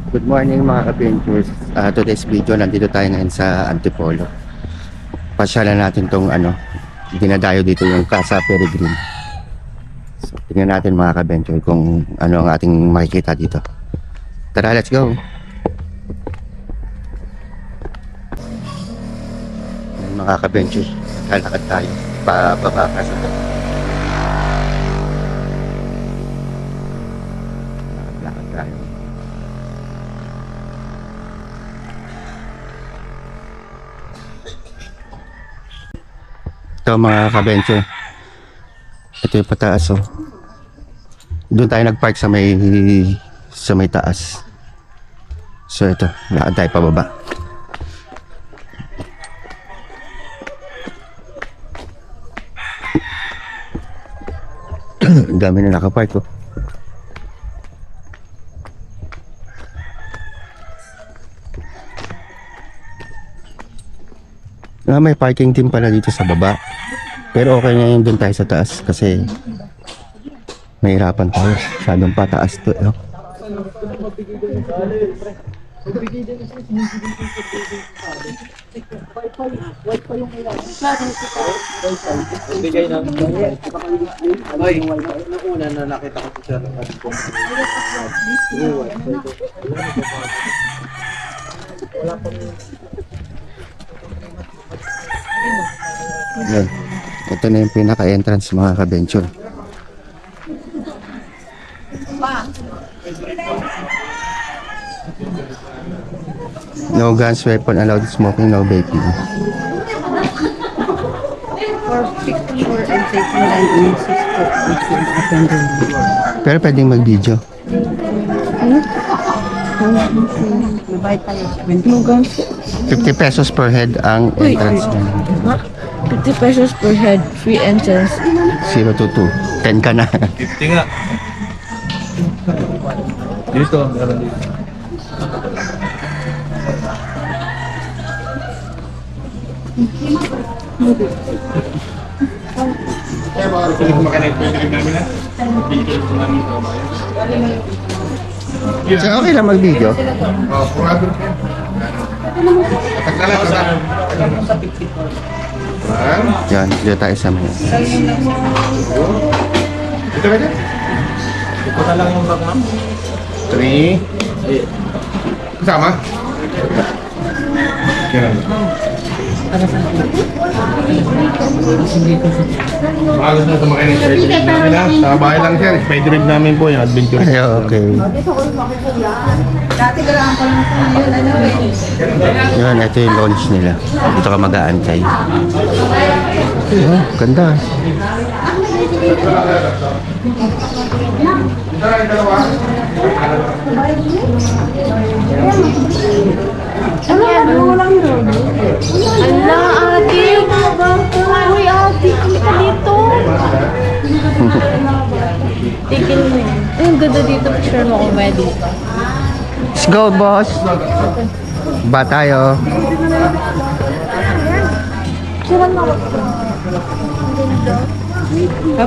Good morning mga ka-Ventures. Today's video, nandito tayo ngayon sa Antipolo. Pasyalan natin tong dinadayo dito yung Casa Peregrine. So, tingnan natin mga ka-Venture kung ano ang ating makikita dito. Tara, let's go! Ayan, mga ka-Venture, lalakad tayo pababa ka sa lakad tayo. Ito mga ka-Venture, ito yung pataas oh. Doon tayo nagpark sa may taas. So ito, lakad tayo pababa. Ang dami na nakapark oh. May parking team pala dito sa baba. Pero okay na yun, doon tayo sa taas kasi mahirapan tayo. Masyadong pataas to. No? Bigay na. Ay, nauna na nakita ko siya. Wala pa. Yan. Ito na yung pinaka-entrance mga ka-venture. No guns, weapon allowed, smoking, no vaping. For picture and safety line insist for Pero pwedeng mag-video. Mabait tayo. No guns. 50 pesos per head ang entrance niya. 50 pesos per head. Free entrance. 0 to 2. 10 ka na. 50 nga. Dito, meron dito. Kaya kumakanay po yung namin na. Dito po namin sa bayan. So okay lang mag-video. Kurado. Pagkala sa Yan, dito tayo sa mga. Ito ba dyan? Ito na lang yung bag, ma'am. 3. Kasama? Kaya Malas na sumakay ng spider rib namin ha. Sa bahay lang sir, spider rib namin po yung adventure. Ay, okay. Yan, ito yung launch nila. Dito ka mag-aantay. Oh, ganda. Ala, ate! Uy, ate! Kita dito! Tigil mo yan. Ay, ang ganda dito. Picture mo kung pwede. Let's go, boss! Ba tayo? Picture mo ako.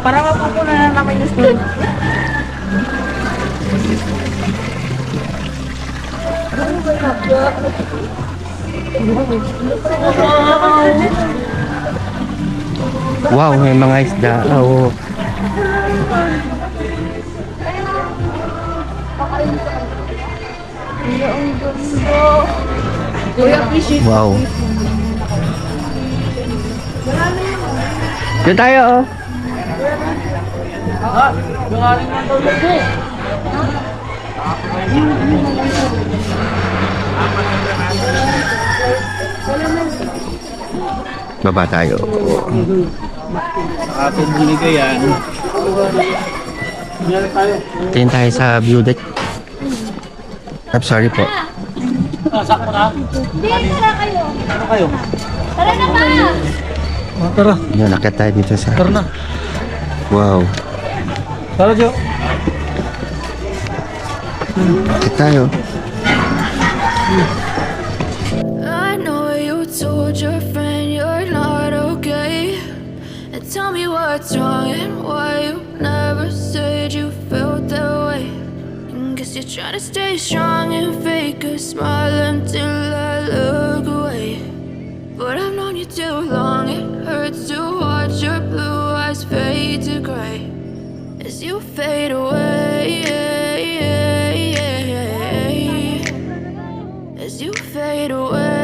Para mapapuna na naman yung story. Wow, may mga isda. Oh. Wow. Dito tayo, oh. Baba tayo. Ating binigay yan. Tingin tayo sa view deck. I'm sorry po. Sakto na? Hindi, tara kayo. Ano kayo? Tara na ba? Tara. Yan, nakit tayo dito sa... Tara na. Wow. Tara, Jo. Nakit tayo. I know you told your friend you're not okay, and tell me what's wrong and why you never said you felt that way. And Guess you're trying to stay strong and fake a smile until I look away. But I've known you too long, it hurts to watch your blue eyes fade to gray as you fade away. As you fade away.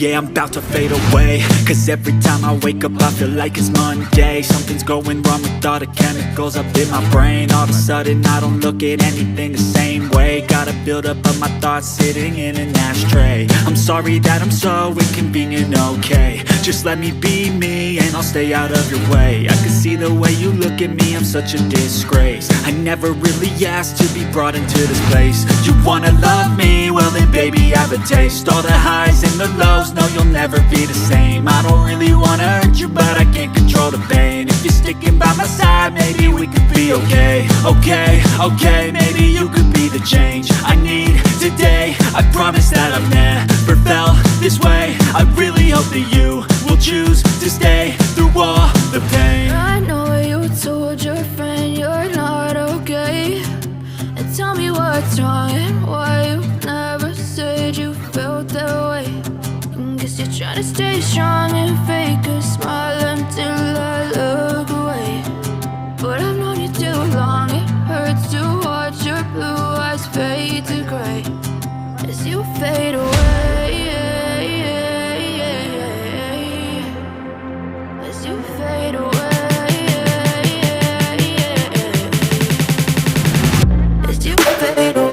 Yeah, I'm about to fade away, cause every time I wake up I feel like it's Monday. Something's going wrong with all the chemicals up in my brain. All of a sudden I don't look at anything the same way. Got a buildup of my thoughts sitting in an ashtray. I'm sorry that I'm so inconvenient, okay. Just let me be me and I'll stay out of your way. I can see the way you look at me, I'm such a disgrace. I never really asked to be brought into this place. You wanna love me? Well then baby I have a taste. All the highs and the lows, no you'll never be the same. I don't really wanna hurt you but I can't control the pain. If you're sticking by my side maybe we could be okay. Okay, maybe you could be the change I need today. I promise that I've never felt this way. I really hope that you will choose to stay through all the pain. I know you told your friend you're not okay, and tell me what's wrong and why you never said you felt that way. Guess you're trying to stay strong and fake a smile until I look away. But I've known you too long, it hurts to watch your blue eyes fade to gray as you fade away. As you fade away. As you fade away.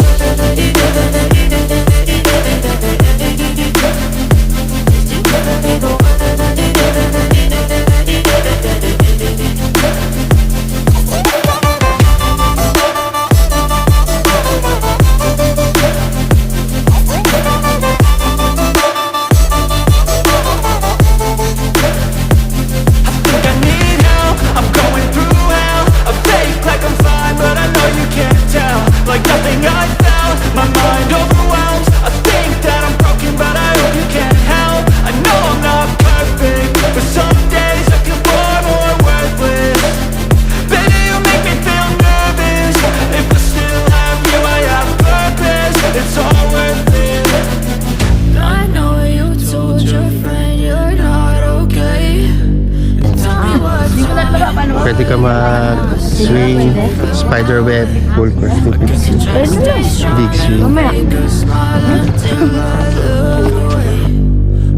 Pwede ka mag-swing, spider web, full course 250. Big swing.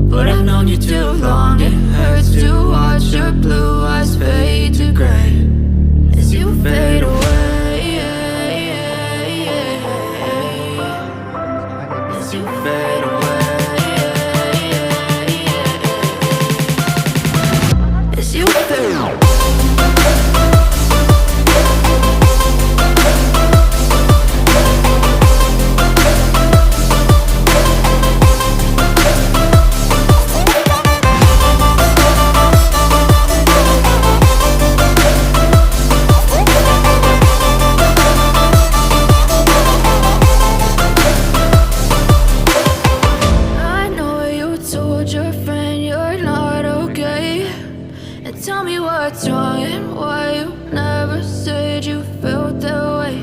But I've known you too long, it hurts to watch your blue eyes fade to gray as you fade away. As you fade away. As you fade away. Tell me what's wrong and why you never said you felt that way.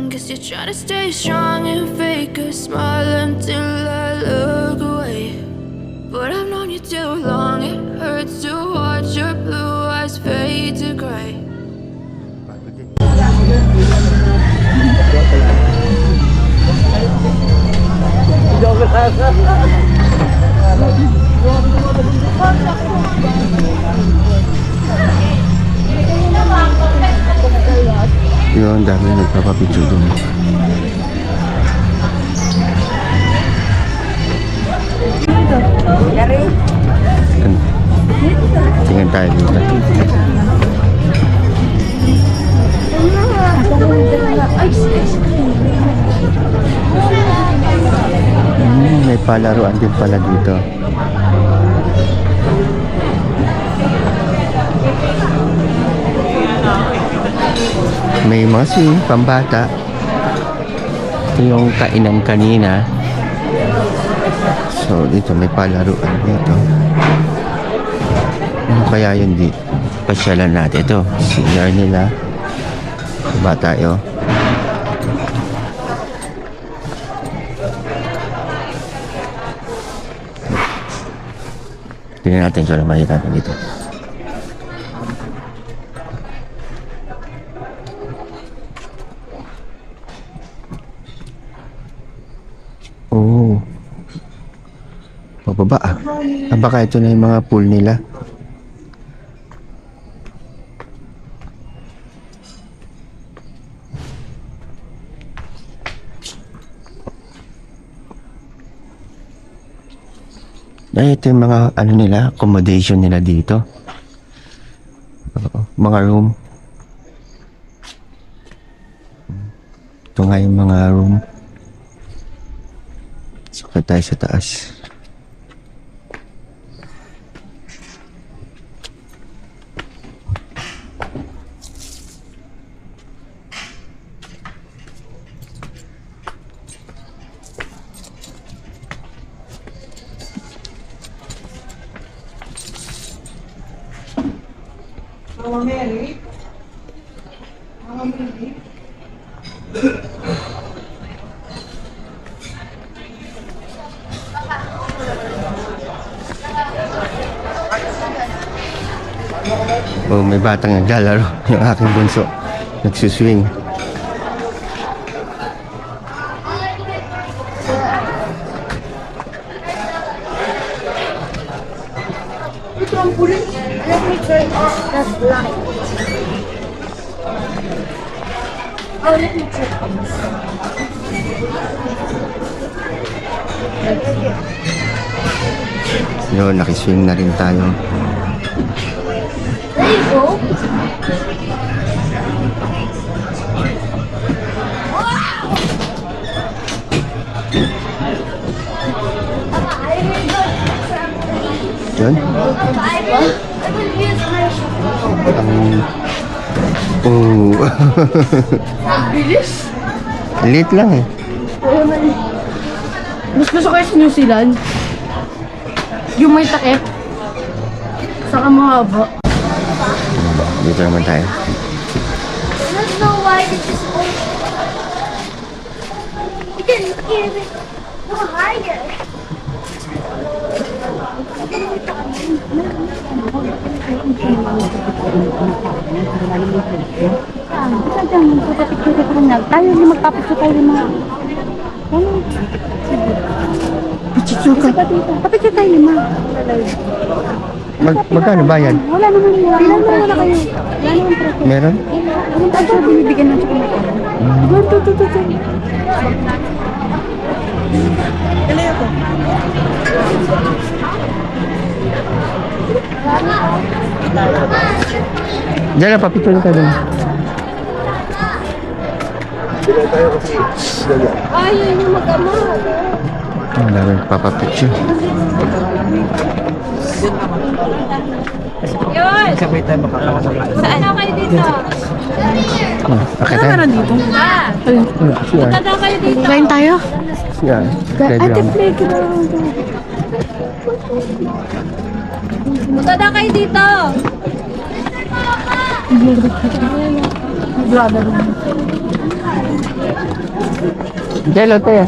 Guess you're trying to stay strong and fake a smile until I look away. But I've known you too long, it hurts to watch your blue eyes fade to gray. Yun, dami na nagpapapicture dun. Yan. Tingnan tayo dito. May palaruan din pala dito. May mga swing, pambata. Ito yung kainan kanina. So dito may palaruan dito. Ano kaya yun dito? pasyalan natin ito. CR nila. Ba tayo? Tingnan natin kung ano makikita natin dito. Oh. Pababa ah. Ah, baka ito na yung mga pool nila. Ay, ito yung mga ano nila, accommodation nila dito. Oo, mga room. Ito nga yung mga room. Sakit tayo sa taas. Oh, may batang naglalaro. Yung aking bunso. Nagsuswing. Let me turn off that light. Oh, let me turn off. Yun, nakiswing na rin tayo. There you go. Yun. I will use my Oh. bilis. Late lang eh. Mas gusto kayo sa New Zealand? Yung may takip. Saka mahaba. Dito naman tayo. I don't know why it is open. You can even go higher. Tayo hindi magpapicture tayo ng mga... Picture ka. Papicture tayo ng mga... Magkano ba yan? Wala naman yun. Bilang mo na kayo. Wala naman preto. Meron? Anong tayo binibigyan ng chocolate? One, two, two, two, two. Kali ako. Diyan na, papicture ka dun. Ayaw niyo mag-ama. Ang dami papapicture. Yun! Saan na kayo dito? Okay tayo. dito? Siya. Tanda kayo dito. Kain tayo? Siya. Playground. playground. Tanda kayo dito. Brother. Jello tayo.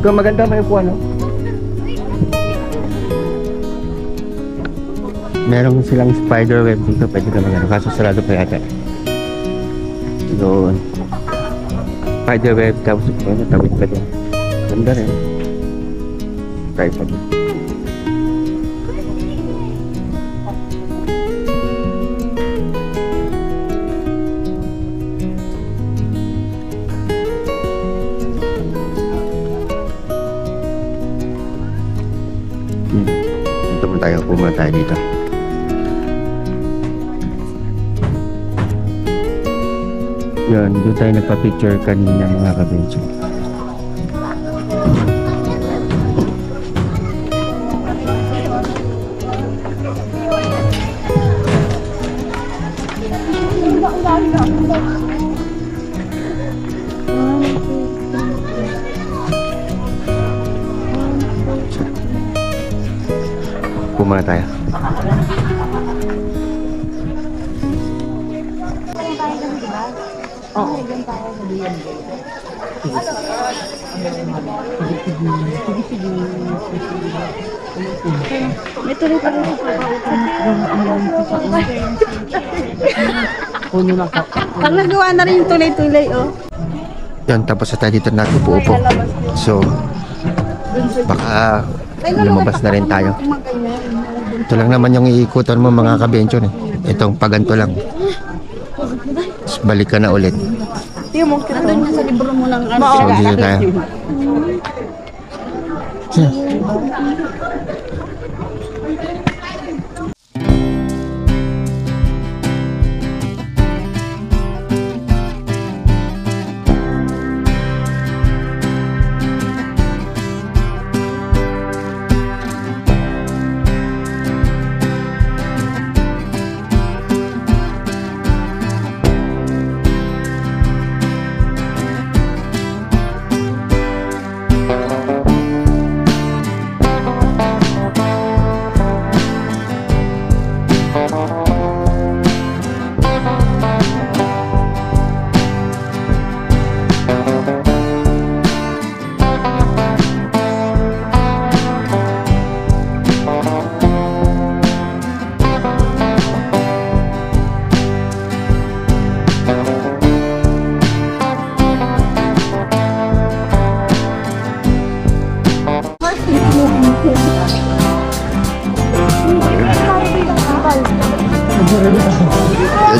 Ikaw maganda may upuan, no? Meron silang spider web dito. Pwede ka magano. Kaso sarado pa yata. Doon. Spider web. Tapos ano, tawid pa din. Ganda rin. Try pa din. Dito muna tayo. Pumula tayo dito. Yun, doon tayo nagpa-picture kanina mga kabencho. Pumula tayo. May tuloy-tuloy sa pag nagawa na rin yung tuloy-tuloy, oh. Yan, tapos na tayo dito nagpupo-upo. So, baka lumabas na rin tayo. Ito lang naman yung iikutan mo mga kabencho. Itong paganto lang. Tapos balik ka na ulit. Nandun niya sa libro mo ng ano. So, dito tayo.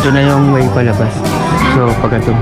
Ito na yung way palabas. So, pagkatong.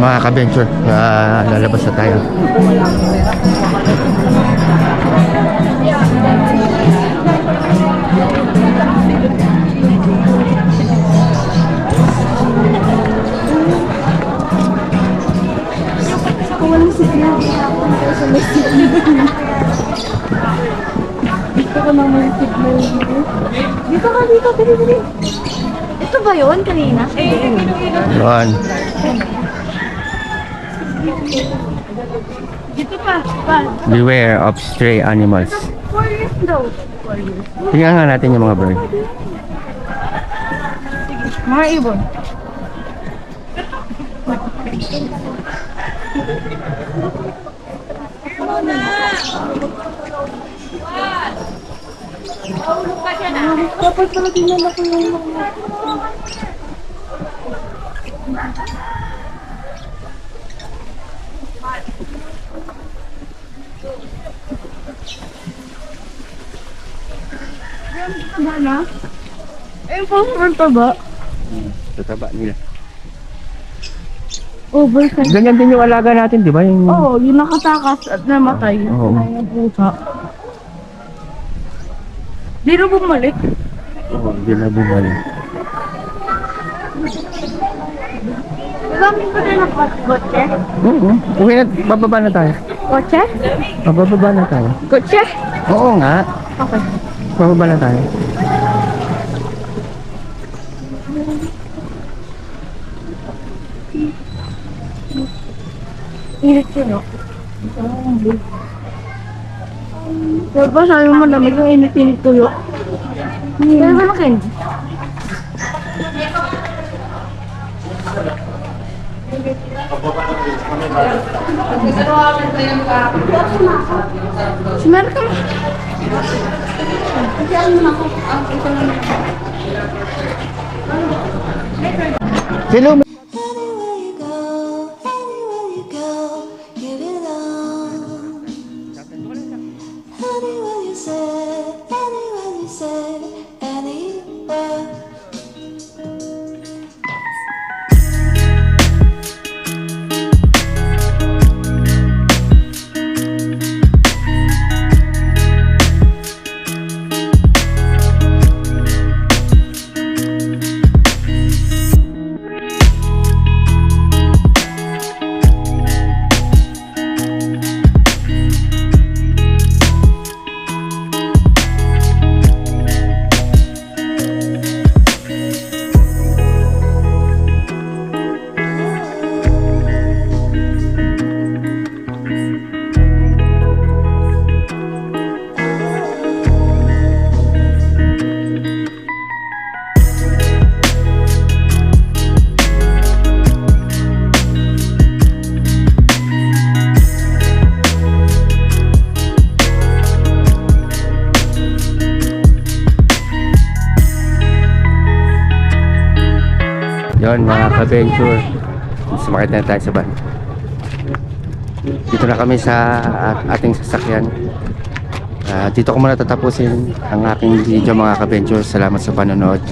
mga ka-venture, lalabas na tayo. Kung walang signal, sa may signal. Gusto ko na may signal dito. Dito ka, dito. Dito. Ito ba yun kanina? Yun. Dito pa. Beware of stray animals. 4 years daw. 4 years. Tingnan nga natin yung mga bird. Mga ibon. Dapat pala dinala ko yung mga... Mana? Ayun po, sa ba? Tataba nila. Oversize. Ganyan din yung alaga natin, di ba? Yung... Oo, yung nakatakas at namatay. Oo. Yung pusa. Di na bumalik. Oo, hindi na bumalik. Marami pa rin ang kotse. Oo. Uwi na, bababa na tayo. Kotse? Bababa na tayo. Kotse? Oo nga. Okay. Bababa na tayo. Init yun, no? Diba sabi mo malamig yung init-init tuyo? Pero ba makin? Si Marco. Hello. Anywhere you go, you belong. Anywhere you say, anywhere. Yon mga ka-venture. Sumakit na tayo sa van. Dito na kami sa ating sasakyan. Dito ko muna tatapusin ang aking video mga ka-venture. Salamat sa panonood.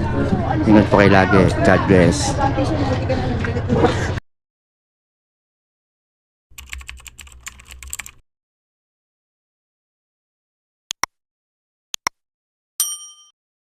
Ingat po kayo lagi. God bless.